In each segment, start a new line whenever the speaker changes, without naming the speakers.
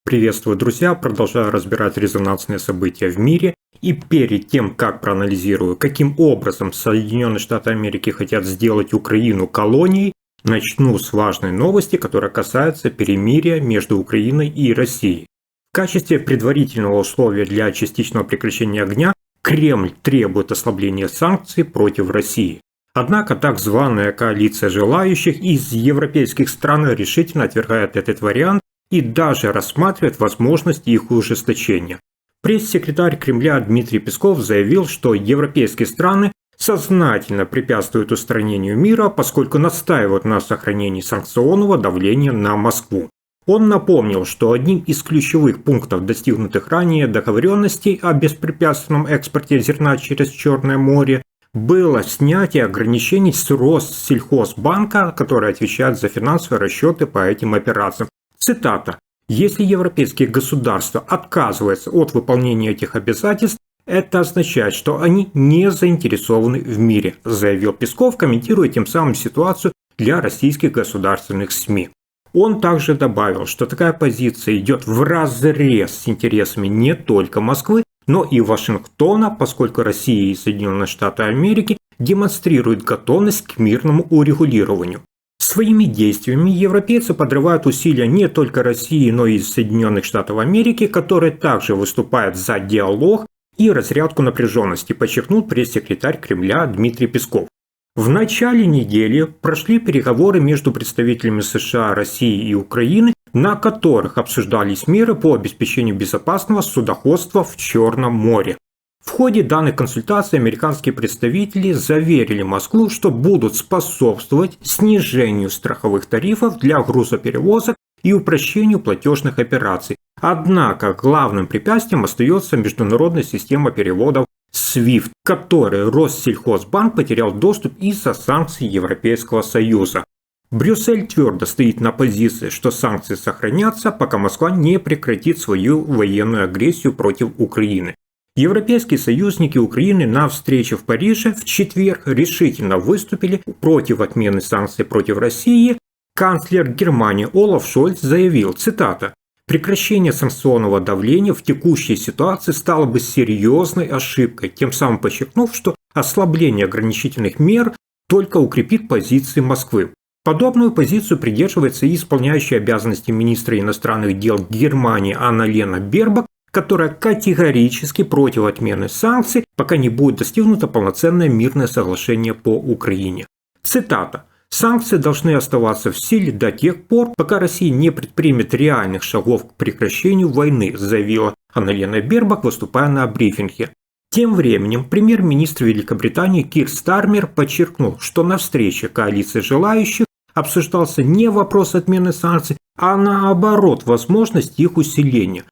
Приветствую, друзья! Продолжаю разбирать резонансные события в мире. И перед тем, как проанализирую, каким образом Соединенные Штаты Америки хотят сделать Украину колонией, начну с важной новости, которая касается перемирия между Украиной и Россией. В качестве предварительного условия для частичного прекращения огня Кремль требует ослабления санкций против России. Однако так званая коалиция желающих из европейских стран решительно отвергает этот вариант и даже рассматривает возможность их ужесточения. Пресс-секретарь Кремля Дмитрий Песков заявил, что европейские страны сознательно препятствуют устранению мира, поскольку настаивают на сохранении санкционного давления на Москву. Он напомнил, что одним из ключевых пунктов достигнутых ранее договоренностей о беспрепятственном экспорте зерна через Черное море было снятие ограничений с Россельхозбанка, который отвечает за финансовые расчеты по этим операциям. Цитата. «Если европейские государства отказываются от выполнения этих обязательств, это означает, что они не заинтересованы в мире», заявил Песков, комментируя тем самым ситуацию для российских государственных СМИ. Он также добавил, что такая позиция идет вразрез с интересами не только Москвы, но и Вашингтона, поскольку Россия и Соединенные Штаты Америки демонстрируют готовность к мирному урегулированию. Своими действиями европейцы подрывают усилия не только России, но и Соединенных Штатов Америки, которые также выступают за диалог и разрядку напряженности, подчеркнул пресс-секретарь Кремля Дмитрий Песков. В начале недели прошли переговоры между представителями США, России и Украины, на которых обсуждались меры по обеспечению безопасного судоходства в Черном море. В ходе данных консультаций американские представители заверили Москву, что будут способствовать снижению страховых тарифов для грузоперевозок и упрощению платежных операций. Однако главным препятствием остается международная система переводов SWIFT, к которой Россельхозбанк потерял доступ из-за санкций Европейского Союза. Брюссель твердо стоит на позиции, что санкции сохранятся, пока Москва не прекратит свою военную агрессию против Украины. Европейские союзники Украины на встрече в Париже в четверг решительно выступили против отмены санкций против России. Канцлер Германии Олаф Шольц заявил, цитата, «Прекращение санкционного давления в текущей ситуации стало бы серьезной ошибкой», тем самым подчеркнув, что ослабление ограничительных мер только укрепит позиции Москвы. Подобную позицию придерживается и исполняющая обязанности министра иностранных дел Германии Анна-Лена Бербок, которая категорически против отмены санкций, пока не будет достигнуто полноценное мирное соглашение по Украине. Цитата. «Санкции должны оставаться в силе до тех пор, пока Россия не предпримет реальных шагов к прекращению войны», заявила Анна-Лена Бербок, выступая на брифинге. Тем временем премьер-министр Великобритании Кир Стармер подчеркнул, что на встрече коалиции желающих обсуждался не вопрос отмены санкций, а наоборот возможность их усиления.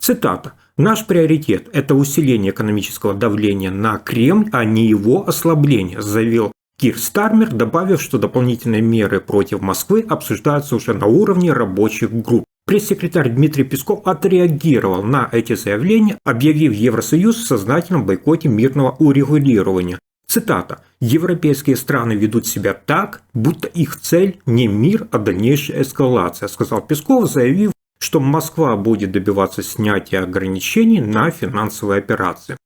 Цитата. «Наш приоритет – это усиление экономического давления на Кремль, а не его ослабление», заявил Кир Стармер, добавив, что дополнительные меры против Москвы обсуждаются уже на уровне рабочих групп. Пресс-секретарь Дмитрий Песков отреагировал на эти заявления, объявив Евросоюз в сознательном бойкоте мирного урегулирования. Цитата. «Европейские страны ведут себя так, будто их цель не мир, а дальнейшая эскалация», сказал Песков, заявив, что Москва будет добиваться снятия ограничений на финансовые операции.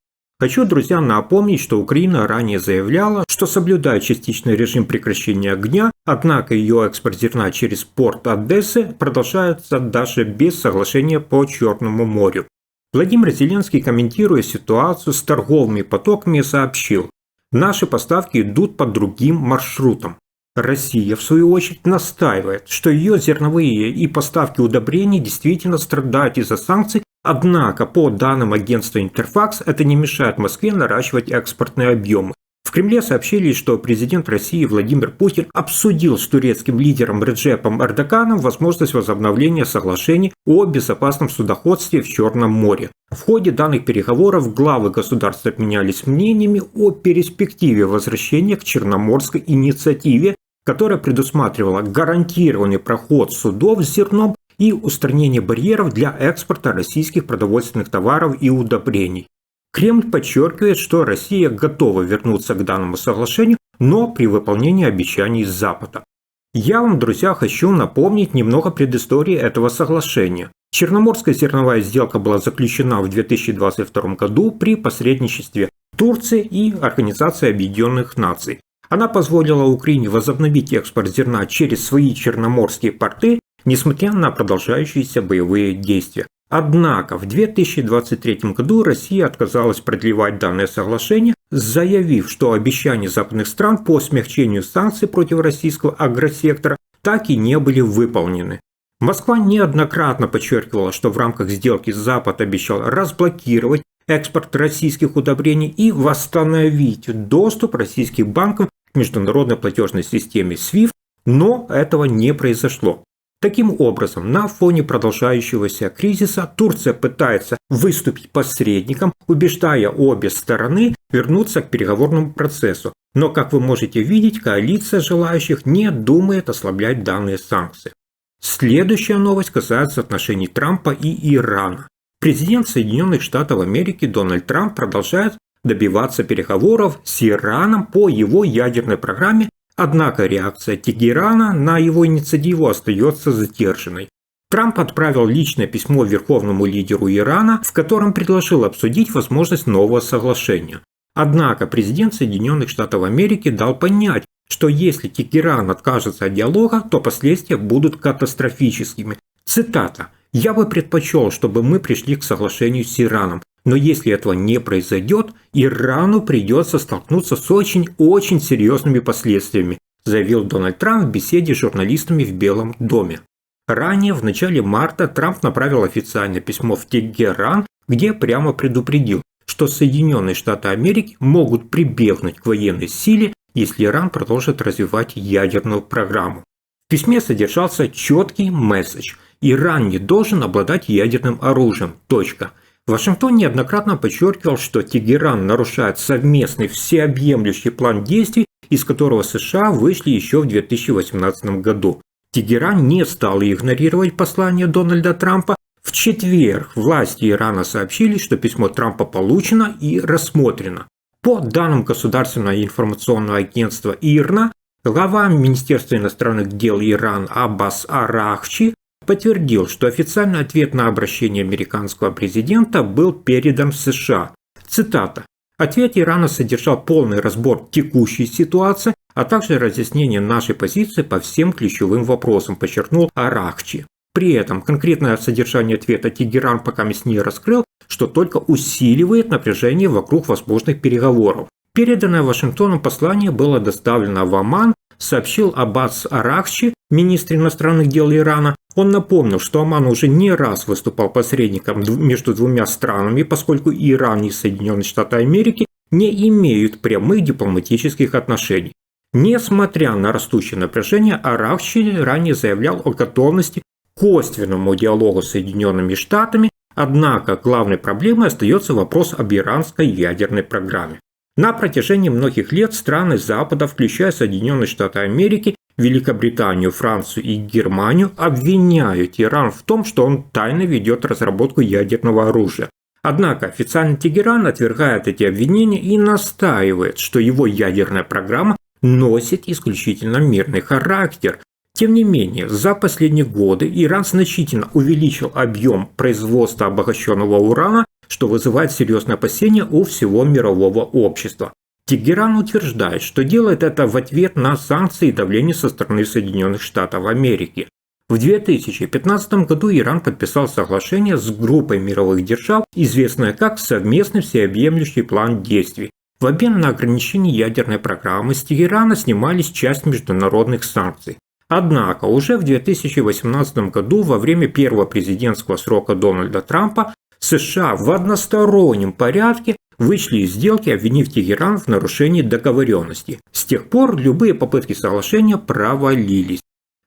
Хочу, друзья, напомнить, что Украина ранее заявляла, что соблюдает частичный режим прекращения огня, однако ее экспорт зерна через порт Одессы продолжается даже без соглашения по Черному морю. Владимир Зеленский, комментируя ситуацию с торговыми потоками, сообщил, «Наши поставки идут по другим маршрутам». Россия, в свою очередь, настаивает, что ее зерновые и поставки удобрений действительно страдают из-за санкций, однако, по данным агентства Интерфакс, это не мешает Москве наращивать экспортные объемы. В Кремле сообщили, что президент России Владимир Путин обсудил с турецким лидером Реджепом Эрдоганом возможность возобновления соглашений о безопасном судоходстве в Черном море. В ходе данных переговоров главы государств обменялись мнениями о перспективе возвращения к Черноморской инициативе, которая предусматривала гарантированный проход судов с зерном и устранение барьеров для экспорта российских продовольственных товаров и удобрений. Кремль подчеркивает, что Россия готова вернуться к данному соглашению, но при выполнении обещаний с Запада. Я вам, друзья, хочу напомнить немного предыстории этого соглашения. Черноморская зерновая сделка была заключена в 2022 году при посредничестве Турции и Организации Объединенных Наций. Она позволила Украине возобновить экспорт зерна через свои черноморские порты, несмотря на продолжающиеся боевые действия. Однако в 2023 году Россия отказалась продлевать данное соглашение, заявив, что обещания западных стран по смягчению санкций против российского агросектора так и не были выполнены. Москва неоднократно подчеркивала, что в рамках сделки Запад обещал разблокировать экспорт российских удобрений и восстановить доступ российских банков к международной платежной системе SWIFT, но этого не произошло. Таким образом, на фоне продолжающегося кризиса Турция пытается выступить посредником, убеждая обе стороны вернуться к переговорному процессу. Но, как вы можете видеть, коалиция желающих не думает ослаблять данные санкции. Следующая новость касается отношений Трампа и Ирана. Президент Соединенных Штатов Америки Дональд Трамп продолжает добиваться переговоров с Ираном по его ядерной программе, однако реакция Тегерана на его инициативу остается сдержанной. Трамп отправил личное письмо верховному лидеру Ирана, в котором предложил обсудить возможность нового соглашения. Однако президент Соединенных Штатов Америки дал понять, что если Тегеран откажется от диалога, то последствия будут катастрофическими. Цитата: «Я бы предпочел, чтобы мы пришли к соглашению с Ираном, но если этого не произойдет, Ирану придется столкнуться с очень серьезными последствиями», заявил Дональд Трамп в беседе с журналистами в Белом доме. Ранее, в начале марта, Трамп направил официальное письмо в Тегеран, где прямо предупредил, что Соединенные Штаты Америки могут прибегнуть к военной силе, если Иран продолжит развивать ядерную программу. В письме содержался четкий месседж: Иран не должен обладать ядерным оружием. Точка. Вашингтон неоднократно подчеркивал, что Тегеран нарушает совместный всеобъемлющий план действий, из которого США вышли еще в 2018 году. Тегеран не стал игнорировать послание Дональда Трампа. В четверг власти Ирана сообщили, что письмо Трампа получено и рассмотрено. По данным Государственного информационного агентства ИРНА, глава Министерства иностранных дел Ирана Аббас Арахчи подтвердил, что официальный ответ на обращение американского президента был передан в США. Цитата: «Ответ Ирана содержал полный разбор текущей ситуации, а также разъяснение нашей позиции по всем ключевым вопросам», подчеркнул Арахчи. При этом конкретное содержание ответа Тегеран пока не раскрыл, что только усиливает напряжение вокруг возможных переговоров. Переданное Вашингтоном послание было доставлено в Оман, сообщил Аббас Арахчи, министр иностранных дел Ирана. Он напомнил, что Оман уже не раз выступал посредником между двумя странами, поскольку Иран и Соединенные Штаты Америки не имеют прямых дипломатических отношений. Несмотря на растущее напряжение, Арахчи ранее заявлял о готовности к косвенному диалогу с Соединенными Штатами, однако главной проблемой остается вопрос об иранской ядерной программе. На протяжении многих лет страны Запада, включая Соединенные Штаты Америки, Великобританию, Францию и Германию, обвиняют Иран в том, что он тайно ведет разработку ядерного оружия. Однако официально Тегеран отвергает эти обвинения и настаивает, что его ядерная программа носит исключительно мирный характер. Тем не менее, за последние годы Иран значительно увеличил объем производства обогащенного урана, что вызывает серьезные опасения у всего мирового общества. Тегеран утверждает, что делает это в ответ на санкции и давление со стороны Соединенных Штатов Америки. В 2015 году Иран подписал соглашение с группой мировых держав, известное как Совместный всеобъемлющий план действий. В обмен на ограничение ядерной программы с Тегерана снимались часть международных санкций. Однако уже в 2018 году, во время первого президентского срока Дональда Трампа, США в одностороннем порядке вышли из сделки, обвинив Тегеран в нарушении договоренности. С тех пор любые попытки соглашения провалились.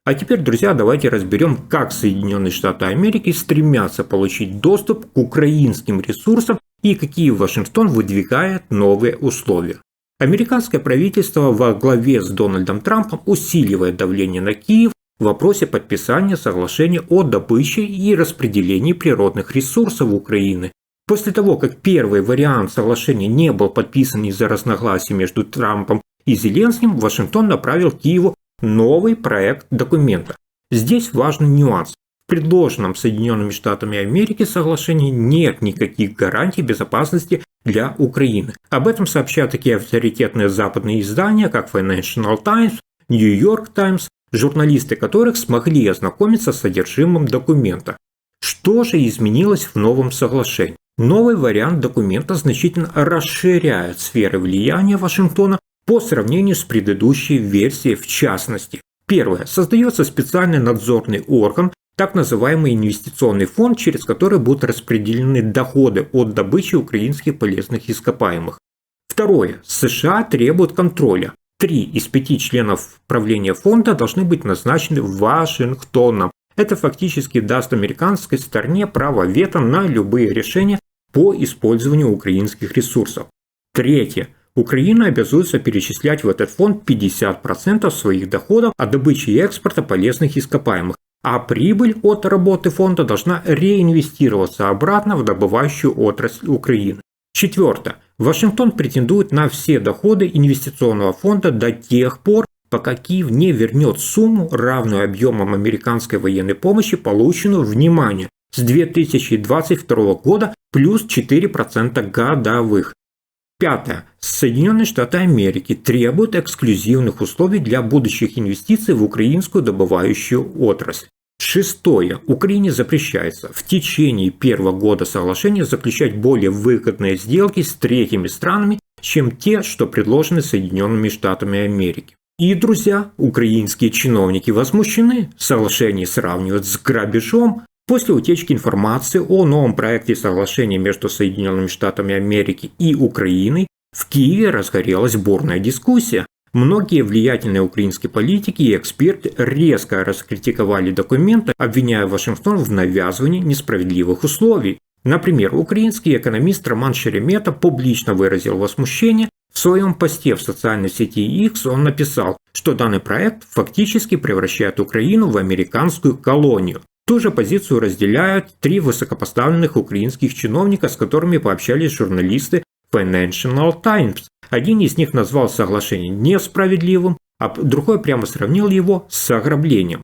А теперь, друзья, давайте разберем, как Соединенные Штаты Америки стремятся получить доступ к украинским ресурсам и какие Вашингтон выдвигает новые условия. Американское правительство во главе с Дональдом Трампом усиливает давление на Киев в вопросе подписания соглашения о добыче и распределении природных ресурсов Украины. После того, как первый вариант соглашения не был подписан из-за разногласий между Трампом и Зеленским, Вашингтон направил Киеву новый проект документа. Здесь важный нюанс. В предложенном Соединенными Штатами Америки соглашении нет никаких гарантий безопасности для Украины. Об этом сообщают такие авторитетные западные издания, как Financial Times, New York Times, журналисты которых смогли ознакомиться с содержимым документа. Что же изменилось в новом соглашении? Новый вариант документа значительно расширяет сферы влияния Вашингтона по сравнению с предыдущей версией в частности. Первое. Создается специальный надзорный орган, так называемый инвестиционный фонд, через который будут распределены доходы от добычи украинских полезных ископаемых. Второе. США требуют контроля. 3 из 5 членов правления фонда должны быть назначены Вашингтоном. Это фактически даст американской стороне право вето на любые решения по использованию украинских ресурсов. Третье. Украина обязуется перечислять в этот фонд 50% своих доходов от добычи и экспорта полезных ископаемых, а прибыль от работы фонда должна реинвестироваться обратно в добывающую отрасль Украины. Четвертое. Вашингтон претендует на все доходы инвестиционного фонда до тех пор, пока Киев не вернет сумму, равную объемам американской военной помощи, полученную, внимание, с 2022 года плюс 4% годовых. Пятое. Соединенные Штаты Америки требуют эксклюзивных условий для будущих инвестиций в украинскую добывающую отрасль. Шестое. Украине запрещается в течение первого года соглашения заключать более выгодные сделки с третьими странами, чем те, что предложены Соединенными Штатами Америки. И, друзья, украинские чиновники возмущены, соглашение сравнивают с грабежом. После утечки информации о новом проекте соглашения между Соединенными Штатами Америки и Украиной в Киеве разгорелась бурная дискуссия. Многие влиятельные украинские политики и эксперты резко раскритиковали документы, обвиняя Вашингтон в навязывании несправедливых условий. Например, украинский экономист Роман Шеремета публично выразил возмущение. В своем посте в социальной сети X он написал, что данный проект фактически превращает Украину в американскую колонию. Ту же позицию разделяют 3 высокопоставленных украинских чиновника, с которыми пообщались журналисты Financial Times. Один из них назвал соглашение несправедливым, а другой прямо сравнил его с ограблением.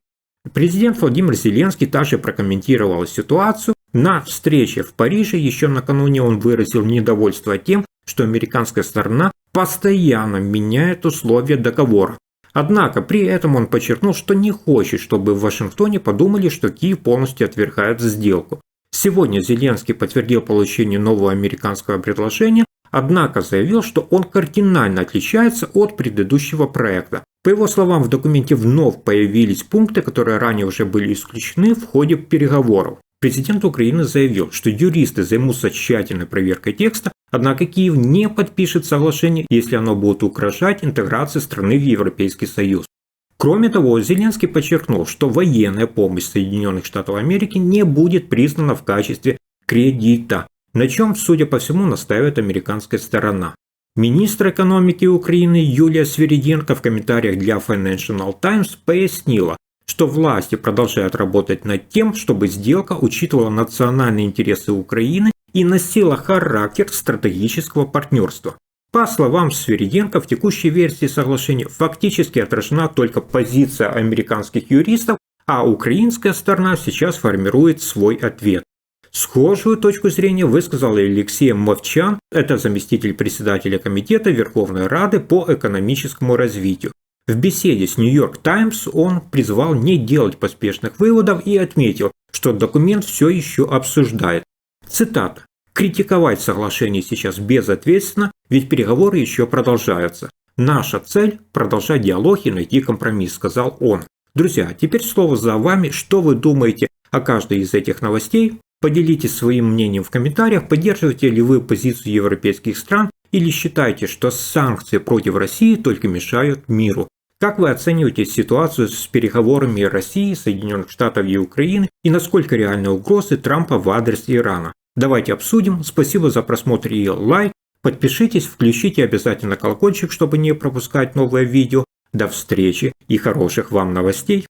Президент Владимир Зеленский также прокомментировал ситуацию. На встрече в Париже еще накануне он выразил недовольство тем, что американская сторона постоянно меняет условия договора. Однако при этом он подчеркнул, что не хочет, чтобы в Вашингтоне подумали, что Киев полностью отвергает сделку. Сегодня Зеленский подтвердил получение нового американского предложения, однако заявил, что он кардинально отличается от предыдущего проекта. По его словам, в документе вновь появились пункты, которые ранее уже были исключены в ходе переговоров. Президент Украины заявил, что юристы займутся тщательной проверкой текста, однако Киев не подпишет соглашение, если оно будет угрожать интеграции страны в Европейский Союз. Кроме того, Зеленский подчеркнул, что военная помощь Соединенных Штатов Америки не будет признана в качестве кредита, на чем, судя по всему, настаивает американская сторона. Министр экономики Украины Юлия Свириденко в комментариях для Financial Times пояснила, что власти продолжают работать над тем, чтобы сделка учитывала национальные интересы Украины и носила характер стратегического партнерства. По словам Свириденко, в текущей версии соглашения фактически отражена только позиция американских юристов, а украинская сторона сейчас формирует свой ответ. Схожую точку зрения высказал и Алексей Мовчан, это заместитель председателя Комитета Верховной Рады по экономическому развитию. В беседе с New York Times он призвал не делать поспешных выводов и отметил, что документ все еще обсуждает. Цитата. «Критиковать соглашение сейчас безответственно, ведь переговоры еще продолжаются. Наша цель – продолжать диалог и найти компромисс», – сказал он. Друзья, теперь слово за вами. Что вы думаете о каждой из этих новостей? Поделитесь своим мнением в комментариях, поддерживаете ли вы позицию европейских стран или считаете, что санкции против России только мешают миру. Как вы оцениваете ситуацию с переговорами России, Соединенных Штатов и Украины и насколько реальны угрозы Трампа в адрес Ирана? Давайте обсудим. Спасибо за просмотр и лайк. Подпишитесь, включите обязательно колокольчик, чтобы не пропускать новые видео. До встречи и хороших вам новостей.